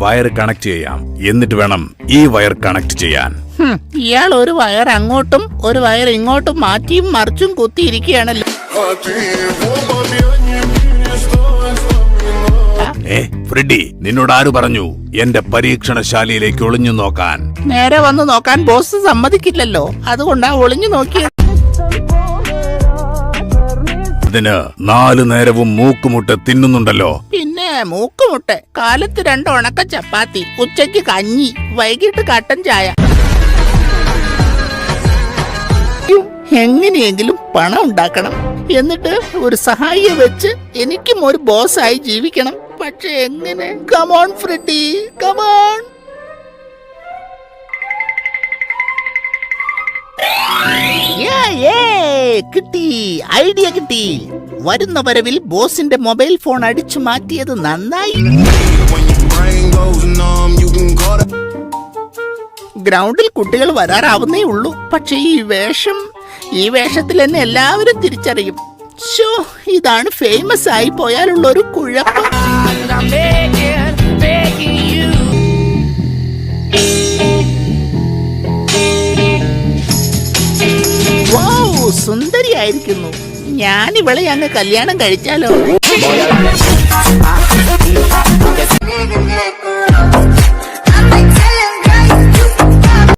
Wire connect ചെയ്യാം. എന്നിട്ട് വേണം ഈ വയർ കണക്ട് ചെയ്യാൻ. ഇയാൾ ഒരു വയർ അങ്ങോട്ടും ഒരു വയർ ഇങ്ങോട്ടും മാറ്റിയും മറിച്ചും കുത്തിയിരിക്കുകയാണല്ലോ. ഫ്രെഡി, നിന്നോട് ആര് പറഞ്ഞു എന്റെ പരീക്ഷണശാലയിലേക്ക് ഒളിഞ്ഞു നോക്കാൻ? നേരെ വന്ന് നോക്കാൻ ബോസ് സമ്മതിക്കില്ലല്ലോ, അതുകൊണ്ടാ ഒളിഞ്ഞു നോക്കിയത്. അതിന് 4 നേരവും മൂക്കുമുട്ട തിന്നുന്നുണ്ടല്ലോ. പിന്നെ മൂക്കുമുട്ട, കാലത്ത് 2 ഉണക്ക ചപ്പാത്തി, ഉച്ചയ്ക്ക് കഞ്ഞി, വൈകിട്ട് കട്ടൻ ചായ. എങ്ങനെയെങ്കിലും പണം ഉണ്ടാക്കണം, എന്നിട്ട് ഒരു സഹായിയെ വെച്ച് എനിക്കും ഒരു ബോസായി ജീവിക്കണം. പക്ഷെ എങ്ങനെ? Come on Freddy, come on. കിട്ടി, ഐഡിയ കിട്ടി. വരുന്ന വരവിൽ ബോസിന്റെ മൊബൈൽ ഫോൺ അടിച്ചു മാറ്റിയത് നന്നായി. ഗ്രൗണ്ടിൽ കുട്ടികൾ വരാറാവുന്നേ ഉള്ളൂ. പക്ഷെ ഈ വേഷത്തിൽ എന്നെ എല്ലാവരും തിരിച്ചറിയും. ശോ, ഇതാണ് ഫേമസ് ആയി പോയാലുള്ള ഒരു കുഴപ്പം. സുന്ദരിയായിരിക്കുന്നു. ഞാൻ ഇവളെ അങ്ങ് കല്യാണം കഴിച്ചാലോ?